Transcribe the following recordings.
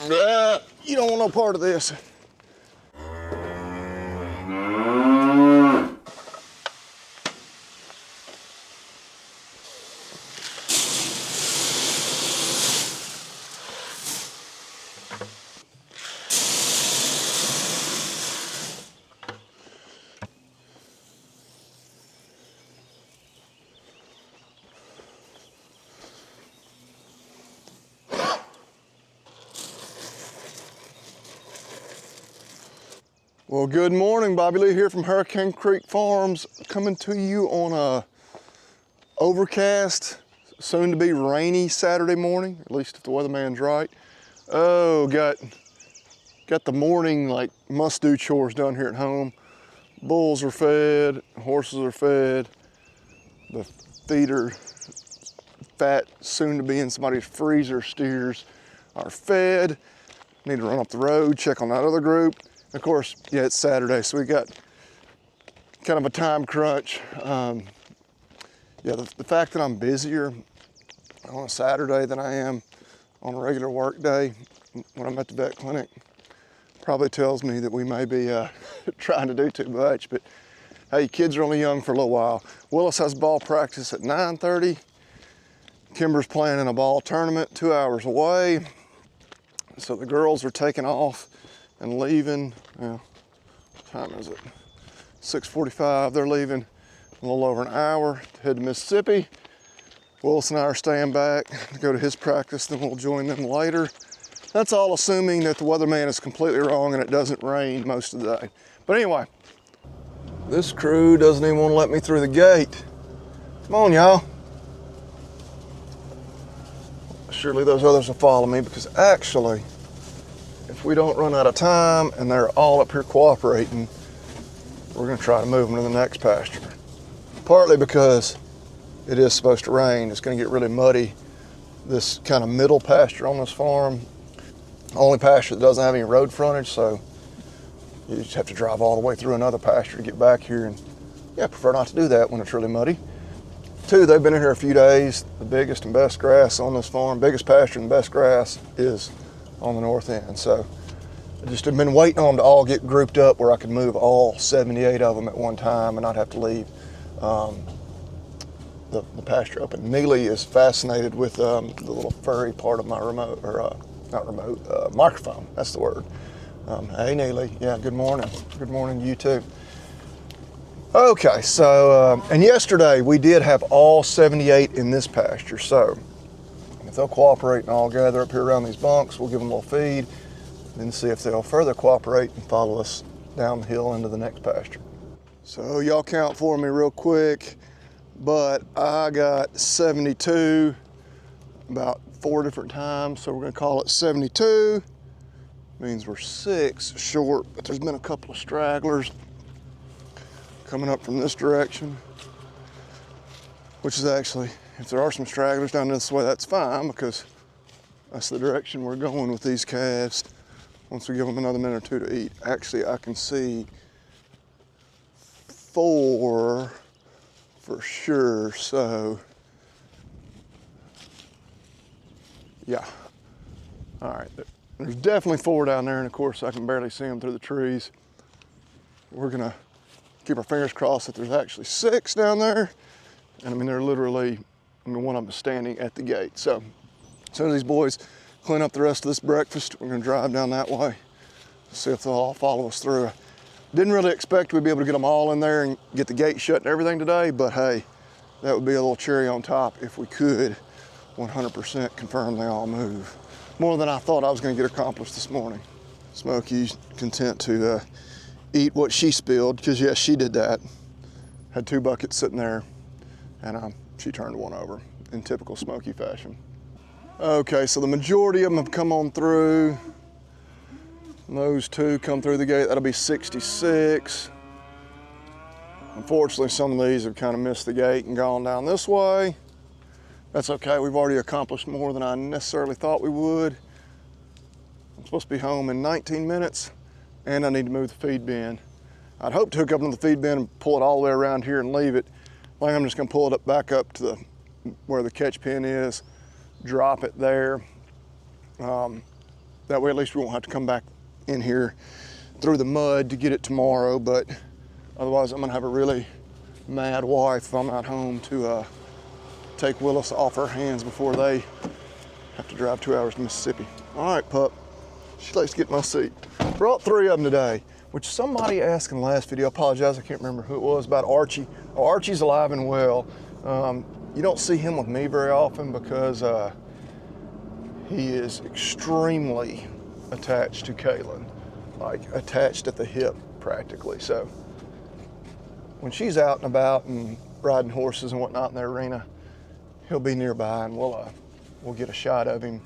You don't want no part of this. Well, good morning. Bobby Lee here from Hurricane Creek Farms, coming to you on a overcast, soon to be rainy Saturday morning, at least if the weatherman's right. Oh, got the morning like must-do chores done here at home. Bulls are fed, horses are fed, the feeder fat, soon to be in somebody's freezer steers are fed. Need to run up the road, check on that other group. Of course, yeah, it's Saturday, so we got kind of a time crunch. Yeah, the fact that I'm busier on a Saturday than I am on a regular work day when I'm at the vet clinic probably tells me that we may be trying to do too much. But hey, kids are only young for a little while. Willis has ball practice at 9:30. Kimber's playing in a ball tournament 2 hours away. So the girls are taking off and leaving. What time is it? 6:45. They're leaving a little over an hour to head to Mississippi. Willis and I are staying back to go to his practice, then we'll join them later. That's all assuming that the weatherman is completely wrong and it doesn't rain most of the day. But anyway, this crew doesn't even want to let me through the gate. Come on, y'all. Surely those others will follow me, because actually, if we don't run out of time and they're all up here cooperating, we're going to try to move them to the next pasture. Partly because it is supposed to rain. It's going to get really muddy. This kind of middle pasture on this farm, only pasture that doesn't have any road frontage, so you just have to drive all the way through another pasture to get back here. And yeah, I prefer not to do that when it's really muddy. Two, they've been in here a few days. The biggest and best grass on this farm, biggest pasture and best grass is on the north end. So I just have been waiting on them to all get grouped up where I can move all 78 of them at one time and not have to leave the pasture open. Neely is fascinated with the little furry part of my remote, or not remote, microphone, that's the word. Hey Neely, yeah, good morning. Good morning to you too. Okay, so, and yesterday we did have all 78 in this pasture, so if they'll cooperate and all gather up here around these bunks, we'll give them a little feed, then see if they'll further cooperate and follow us down the hill into the next pasture. So y'all count for me real quick, but I got 72 about 4 different times, so we're gonna call it 72. Means we're 6 short, but there's been a couple of stragglers coming up from this direction, which is actually, if there are some stragglers down this way, that's fine, because that's the direction we're going with these calves once we give them another minute or two to eat. Actually, I can see 4 for sure, so yeah. All right, there's definitely 4 down there, and of course I can barely see them through the trees. We're gonna keep our fingers crossed that there's actually 6 down there. And I mean, they're literally, one of them is standing at the gate. So as soon as these boys clean up the rest of this breakfast, we're gonna drive down that way, see if they'll all follow us through. Didn't really expect we'd be able to get them all in there and get the gate shut and everything today, but hey, that would be a little cherry on top if we could 100% confirm they all move. More than I thought I was gonna get accomplished this morning. Smokey's content to eat what she spilled, because yes, she did that. Had 2 buckets sitting there, and she turned one over in typical Smokey fashion. Okay, so the majority of them have come on through. Those 2 come through the gate, that'll be 66. Unfortunately, some of these have kind of missed the gate and gone down this way. That's okay, we've already accomplished more than I necessarily thought we would. I'm supposed to be home in 19 minutes, and I need to move the feed bin. I'd hope to hook up into the feed bin and pull it all the way around here and leave it. I think I'm just gonna pull it back up to where the catch pen is, drop it there, That way at least we won't have to come back in here through the mud to get it tomorrow, but otherwise I'm gonna have a really mad wife if I'm not home to take Willis off her hands before they have to drive 2 hours to Mississippi. All right, pup. She likes to get in my seat. Brought 3 of them today, which somebody asked in the last video, I apologize, I can't remember who it was, about Archie. Oh, Archie's alive and well. You don't see him with me very often because he is extremely attached to Kaylin, like attached at the hip practically. So when she's out and about and riding horses and whatnot in the arena, he'll be nearby and we'll get a shot of him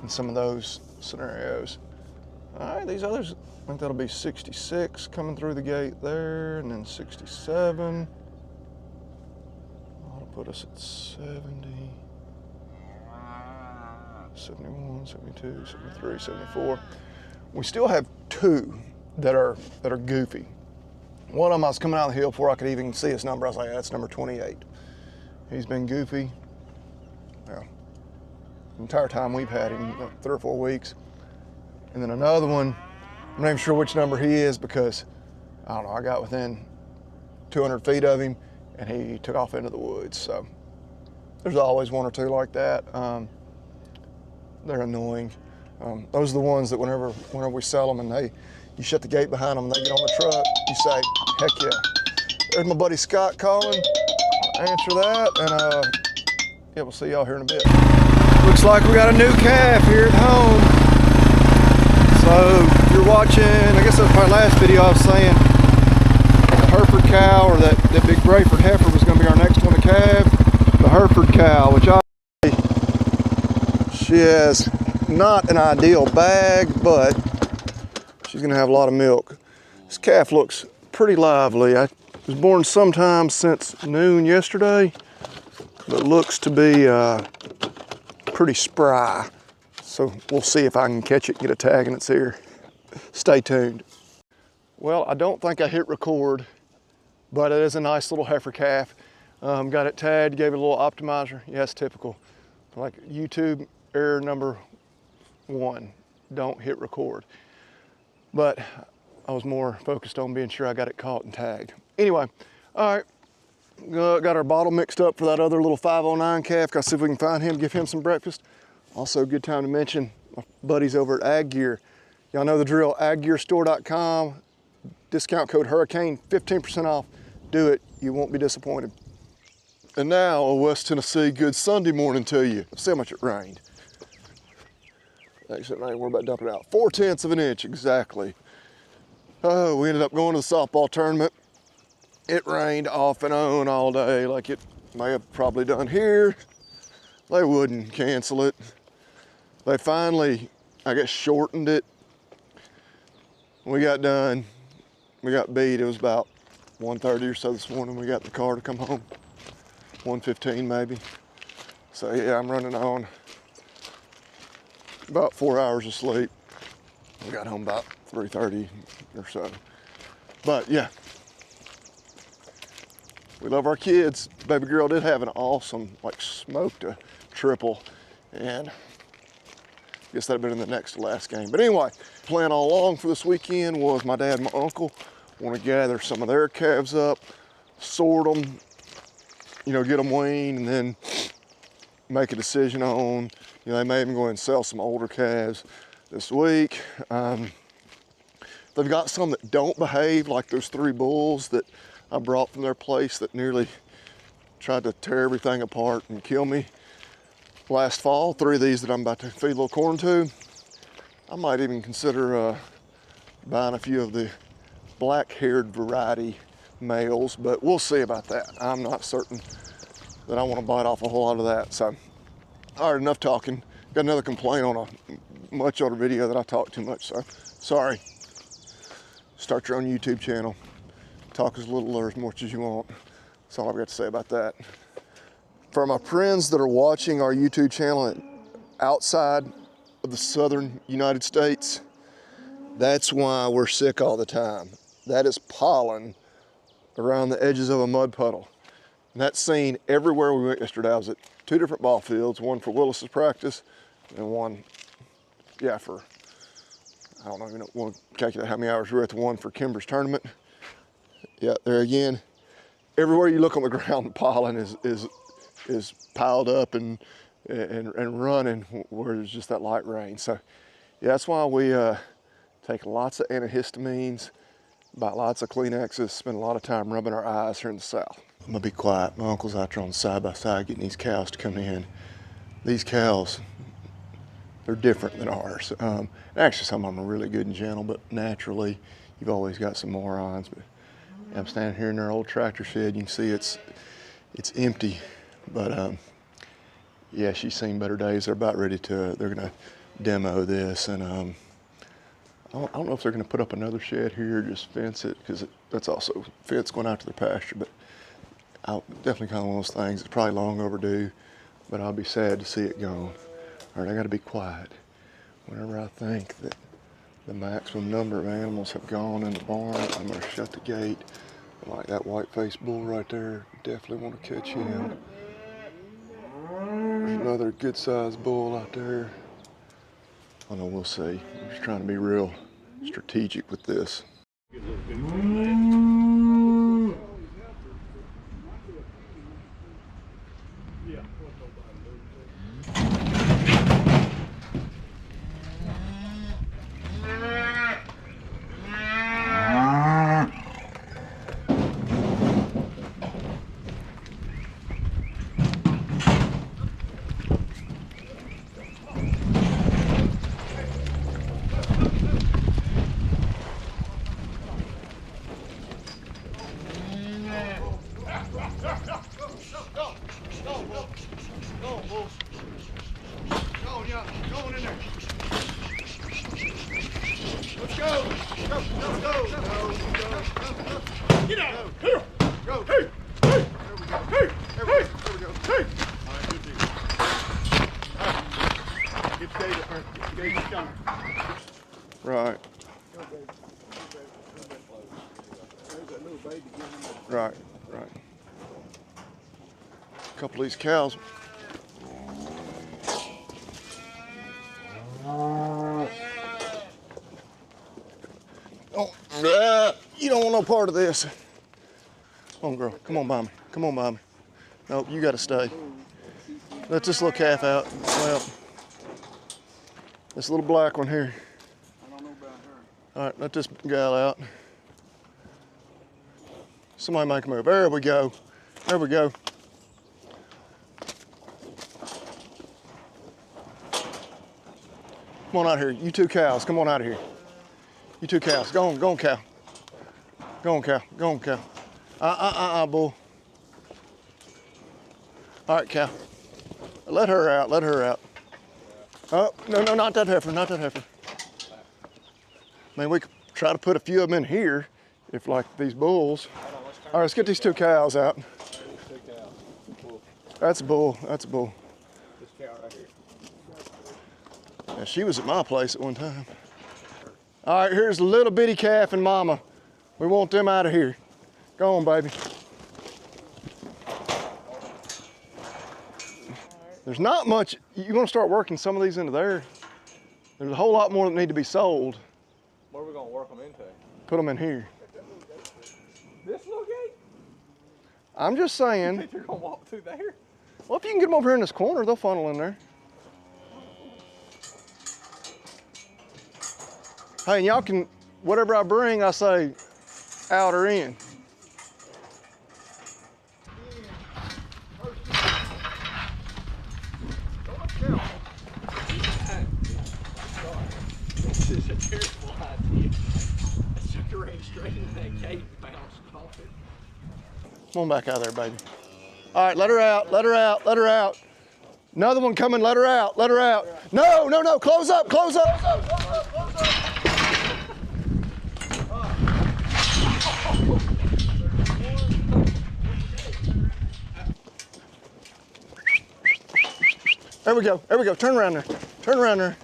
in some of those scenarios. All right, these others, I think that'll be 66 coming through the gate there, and then 67. That'll put us at 70, 71, 72, 73, 74. We still have 2 that are goofy. One of them I was coming out of the hill before I could even see his number. I was like, that's number 28. He's been goofy. Well, the entire time we've had him, 3 or 4 weeks. And then another one, I'm not even sure which number he is because, I don't know, I got within 200 feet of him and he took off into the woods. So there's always 1 or 2 like that. They're annoying. Those are the ones that whenever we sell them and you shut the gate behind them and they get on the truck, you say, heck yeah. There's my buddy Scott calling. I'll answer that, and yeah, we'll see y'all here in a bit. Looks like we got a new calf here at home. So if you're watching, I guess that was my last video, I was saying the Hereford cow or that big Brayford heifer was going to be our next one to calve. The Hereford cow, which she has not an ideal bag, but she's going to have a lot of milk. This calf looks pretty lively. I was born sometime since noon yesterday, but looks to be pretty spry. So we'll see if I can catch it and get a tag in its ear. Stay tuned. Well, I don't think I hit record, but it is a nice little heifer calf. Got it tagged, gave it a little optimizer. Yes, typical. Like YouTube error number 1, don't hit record. But I was more focused on being sure I got it caught and tagged. Anyway, all right, got our bottle mixed up for that other little 509 calf. Gotta see if we can find him, give him some breakfast. Also, good time to mention my buddies over at Ag Gear. Y'all know the drill, aggearstore.com, discount code Hurricane, 15% off. Do it, you won't be disappointed. And now, a West Tennessee good Sunday morning to you. See how much it rained. Actually, it ain't worried about dumping it out. 0.4 of an inch, exactly. Oh, we ended up going to the softball tournament. It rained off and on all day, like it may have probably done here. They wouldn't cancel it. They finally, I guess, shortened it. We got done. We got beat. It was about 1:30 or so this morning. We got in the car to come home. 1:15 maybe. So yeah, I'm running on about 4 hours of sleep. We got home about 3:30 or so. But yeah, we love our kids. Baby girl did have an awesome, like, smoked a triple, and I guess that'd been in the next to last game. But anyway, plan all along for this weekend was my dad and my uncle want to gather some of their calves up, sort them, you know, get them weaned, and then make a decision on, you know, they may even go and sell some older calves this week. They've got some that don't behave, like those 3 bulls that I brought from their place that nearly tried to tear everything apart and kill me last fall. 3 of these that I'm about to feed a little corn to. I might even consider buying a few of the black-haired variety males, but we'll see about that. I'm not certain that I want to bite off a whole lot of that. So, all right, enough talking. Got another complaint on a much older video that I talk too much, so sorry. Start your own YouTube channel. Talk as little or as much as you want. That's all I've got to say about that. For my friends that are watching our YouTube channel outside of the southern United States, that's why we're sick all the time. That is pollen around the edges of a mud puddle. And that's seen everywhere we went yesterday. I was at 2 different ball fields, one for Willis's practice and one, yeah, for I don't even want to calculate how many hours we were at the one for Kimber's tournament. Yeah, there again. Everywhere you look on the ground, the pollen is piled up and running where there's just that light rain. So yeah, that's why we take lots of antihistamines, buy lots of Kleenexes, spend a lot of time rubbing our eyes here in the south. I'm gonna be quiet. My uncle's out there on the side by side getting these cows to come in. These cows, they're different than ours. Actually, some of them are really good and gentle, but naturally, you've always got some morons. But I'm standing here in their old tractor shed. You can see it's empty, but yeah, she's seen better days. They're about ready to. They're gonna demo this, and I don't know if they're gonna put up another shed here, or just fence it, because that's also fence going out to their pasture. But definitely kind of one of those things. It's probably long overdue, but I'll be sad to see it gone. All right, I got to be quiet. Whenever I think that the maximum number of animals have gone in the barn, I'm going to shut the gate. Like that white-faced bull right there, definitely want to catch him. There's another good-sized bull out there. Oh no, we'll see. I'm just trying to be real strategic with this. Right. Right, right. A couple of these cows. Oh, you don't want no part of this. Come on, girl. Come on by me. Come on by me. Nope, you gotta stay. Let this little calf out. Well, this little black one here. I don't know about her. All right, let this gal out. Somebody make a move. There we go. There we go. Come on out here. You two cows, come on out of here. You two cows. Go on, cow. Go on, cow. Go on, cow. Bull. All right, cow. Let her out, let her out. Oh, no, not that heifer, not that heifer. Man, we could try to put a few of them in here, if like these bulls. All right, let's get these two cows out. That's a bull, that's a bull. This cow right here. Yeah, she was at my place at one time. All right, here's a little bitty calf and mama. We want them out of here. Go on, baby. There's not much. You're gonna start working some of these into there. There's a whole lot more that need to be sold. Where are we gonna work them into? Put them in here. This little gate? I'm just You saying. think you're gonna walk through there? Well, if you can get them over here in this corner, they'll funnel in there. Hey, and y'all can, whatever I bring, I say out or in. This is a terrible idea. I took her ran straight into that gate and bounced off it. Come on back out of there, baby. All right, let her out, let her out, let her out. Another one coming, let her out, let her out. No, no, no, close up, close up. Close up, close up, close up. There we go, there we go. Turn around there, turn around there.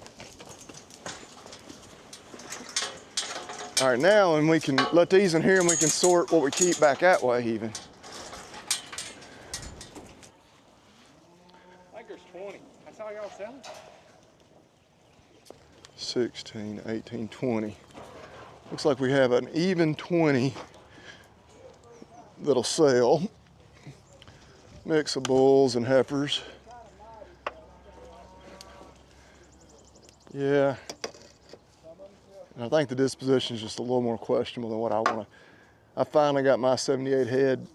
All right, now, and we can let these in here and we can sort what we keep back that way even. I think there's 20. That's how y'all sell it? 16, 18, 20. Looks like we have an even 20 that'll sell. Mix of bulls and heifers. Yeah. And I think the disposition is just a little more questionable than what I want to. I finally got my 78 head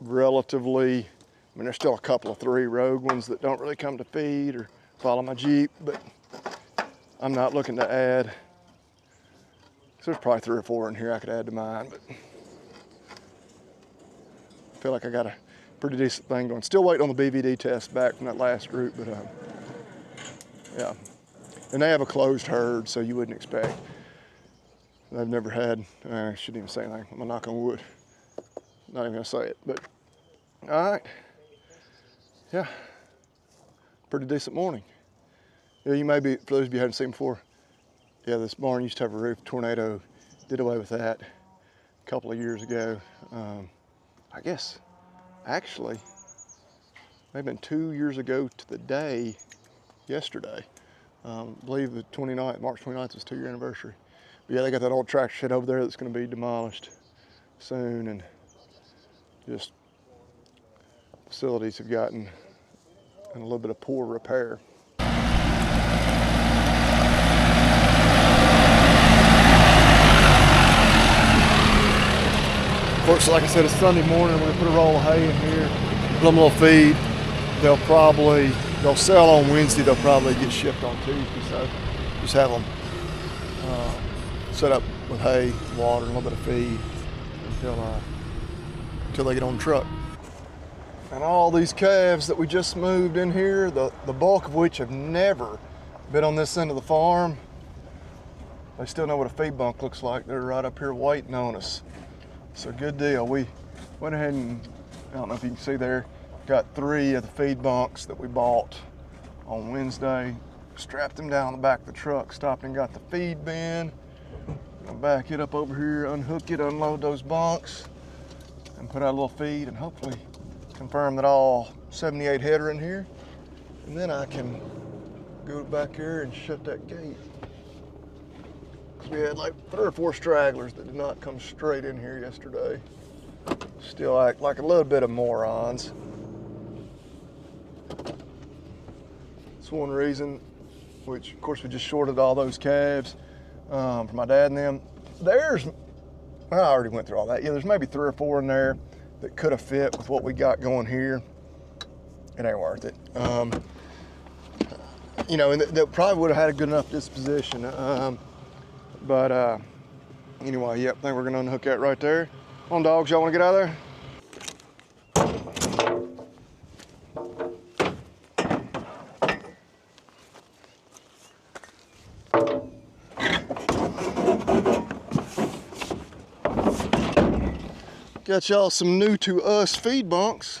relatively. I mean, there's still a couple of 3 rogue ones that don't really come to feed or follow my Jeep, but I'm not looking to add. So there's probably 3 or 4 in here I could add to mine, but I feel like I got a pretty decent thing going. Still waiting on the BVD test back from that last group, but yeah. And they have a closed herd, so you wouldn't expect. They've never had, I shouldn't even say anything. I'm gonna knock on wood. Not even gonna say it, but all right. Yeah, pretty decent morning. Yeah, you may be, for those of you who haven't seen before, yeah, this barn used to have a roof. Tornado did away with that a couple of years ago. I guess, actually, maybe been 2 years ago to the day, yesterday. I believe the 29th, March 29th was 2-year anniversary. But yeah, they got that old tractor shed over there that's gonna be demolished soon, and just facilities have gotten in a little bit of poor repair. Of course, like I said, it's Sunday morning. I'm gonna put a roll of hay in here, put them a little feed. They'll sell on Wednesday. They'll probably get shipped on Tuesday. So just have them set up with hay, water, and a little bit of feed until they get on the truck. And all these calves that we just moved in here, the bulk of which have never been on this end of the farm, they still know what a feed bunk looks like. They're right up here waiting on us. So good deal. We went ahead and, I don't know if you can see there, got 3 of the feed bunks that we bought on Wednesday, strapped them down the back of the truck, stopped and got the feed bin. I'll back it up over here, unhook it, unload those bunks, and put out a little feed, and hopefully confirm that all 78 head are in here. And then I can go back here and shut that gate. Because we had like 3 or 4 stragglers that did not come straight in here yesterday. Still act like a little bit of morons. That's one reason, which of course we just shorted all those calves for my dad and them. I already went through all that. Yeah, there's maybe 3 or 4 in there that could have fit with what we got going here. It ain't worth it. You know, and they probably would have had a good enough disposition. But anyway, yep, I think we're gonna unhook that right there. Come on, dogs, y'all wanna get out of there? Got y'all some new to us feed bunks.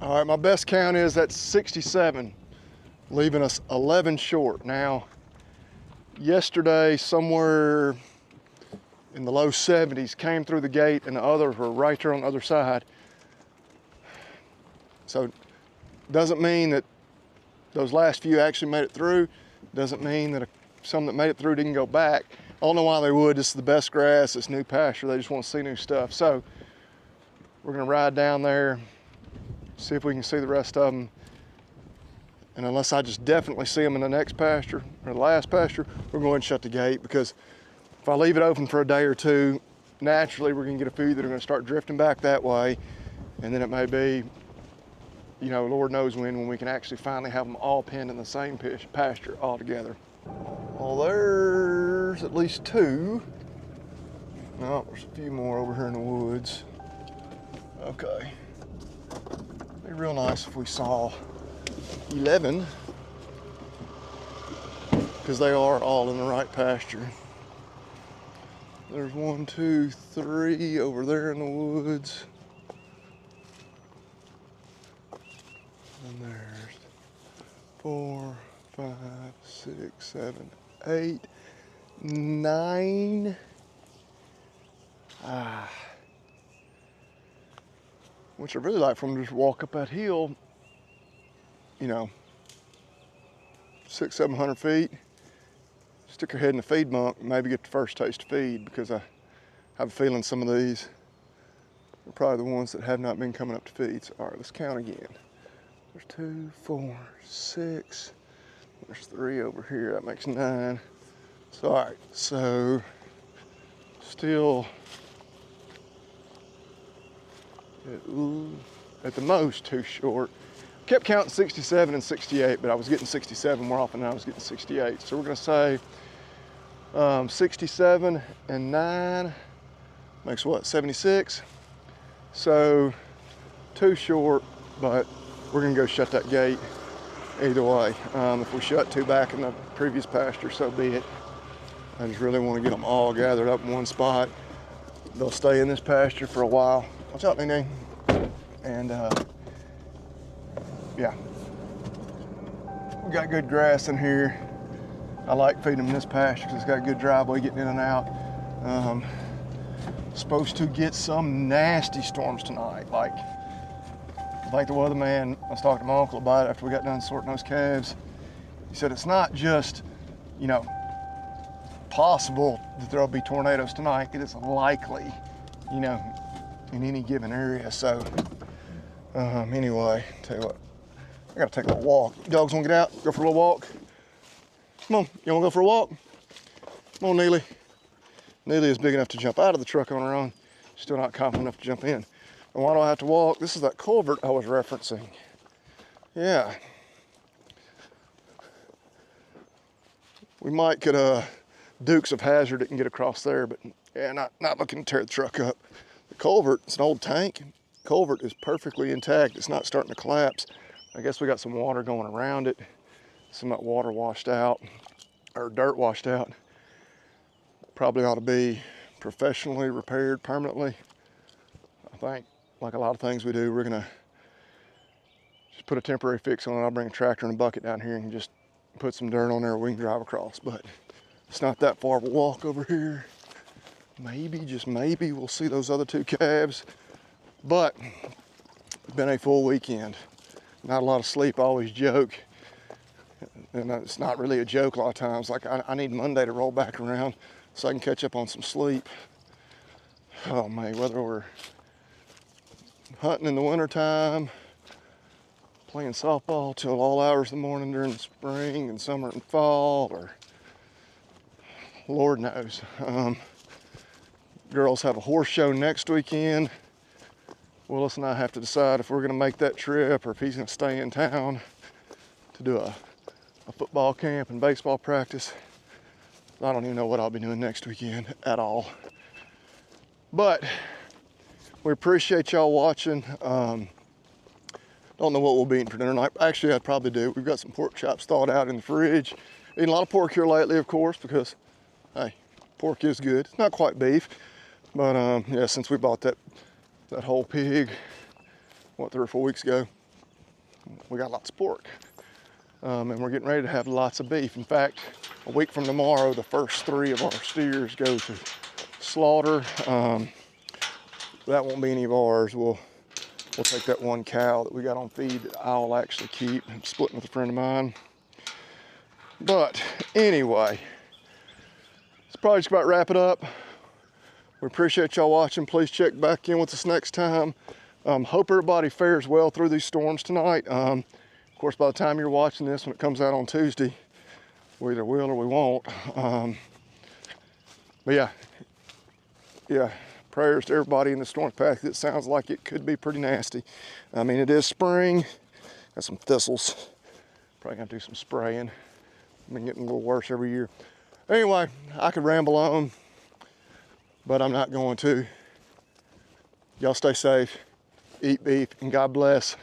All right, my best count is that's 67. Leaving us 11 short. Now, yesterday, somewhere in the low 70s came through the gate, and the others were right there on the other side. So, doesn't mean that those last few actually made it through. Doesn't mean that some that made it through didn't go back. I don't know why they would. This is the best grass. It's new pasture. They just want to see new stuff. So, we're gonna ride down there, see if we can see the rest of them. And unless I just definitely see them in the next pasture or the last pasture, we're going to shut the gate, because if I leave it open for a day or 2, naturally we're going to get a few that are going to start drifting back that way. And then it may be, you know, Lord knows when we can actually finally have them all penned in the same pasture all together. Well, there's at least 2. No, there's a few more over here in the woods. Okay. It'd be real nice if we saw 11, because they are all in the right pasture. There's 1, 2, 3 over there in the woods. And there's 4, 5, 6, 7, 8, 9. Which I really like for them to just walk up that hill, you know, 600, 700 feet, stick your head in the feed bunk, maybe get the first taste of feed, because I have a feeling some of these are probably the ones that have not been coming up to feed. So, all right, let's count again. There's 2, 4, 6. There's 3 over here. That makes 9. So, all right, so still at the most too short. Kept counting 67 and 68, but I was getting 67 more often than I was getting 68. So we're gonna say 67 and 9 makes what, 76? So too short, but we're gonna go shut that gate either way. If we shut 2 back in the previous pasture, so be it. I just really want to get them all gathered up in one spot. They'll stay in this pasture for a while. Watch out, Nene. And yeah, we got good grass in here. I like feeding them in this pasture because it's got a good driveway getting in and out. Supposed to get some nasty storms tonight. Like the weatherman, I was talking to my uncle about it after we got done sorting those calves. He said it's not just, you know, possible that there'll be tornadoes tonight, that it's likely, you know, in any given area. So anyway, tell you what, I gotta take a little walk. You dogs wanna get out, go for a little walk? Come on, you wanna go for a walk? Come on, Neely. Neely is big enough to jump out of the truck on her own. Still not confident enough to jump in. And why do I have to walk? This is that culvert I was referencing. Yeah. We might could Dukes of Hazzard it and get across there, but yeah, not looking to tear the truck up. The culvert, it's an old tank. Culvert is perfectly intact. It's not starting to collapse. I guess we got some water going around it. Some of that water washed out, or dirt washed out. Probably ought to be professionally repaired permanently. I think, like a lot of things we do, we're gonna just put a temporary fix on it. I'll bring a tractor and a bucket down here and just put some dirt on there we can drive across. But it's not that far of a walk over here. Maybe, just maybe, we'll see those other 2 calves. But it's been a full weekend. Not a lot of sleep. I always joke, and it's not really a joke a lot of times. Like I need Monday to roll back around so I can catch up on some sleep. Oh man, whether we're hunting in the wintertime, playing softball till all hours of the morning during the spring and summer and fall, or Lord knows. Girls have a horse show next weekend. Willis and I have to decide if we're gonna make that trip or if he's gonna stay in town to do a football camp and baseball practice. I don't even know what I'll be doing next weekend at all. But we appreciate y'all watching. Don't know what we'll be eating for dinner tonight. Actually, I'd probably do. We've got some pork chops thawed out in the fridge. Eating a lot of pork here lately, of course, because, hey, pork is good. It's not quite beef, but yeah, since we bought that whole pig, what, 3 or 4 weeks ago, we got lots of pork. And we're getting ready to have lots of beef. In fact, a week from tomorrow, the first 3 of our steers go to slaughter. That won't be any of ours. We'll take that 1 cow that we got on feed that I'll actually keep. I'm splitting with a friend of mine. But anyway, it's probably just about wrap it up. We appreciate y'all watching. Please check back in with us next time. Hope everybody fares well through these storms tonight. Of course, by the time you're watching this, when it comes out on Tuesday, we either will or we won't. But yeah, prayers to everybody in the storm path. It sounds like it could be pretty nasty. I mean, it is spring. Got some thistles. Probably gonna do some spraying. Been getting a little worse every year. Anyway, I could ramble on, but I'm not going to. Y'all stay safe, eat beef, and God bless.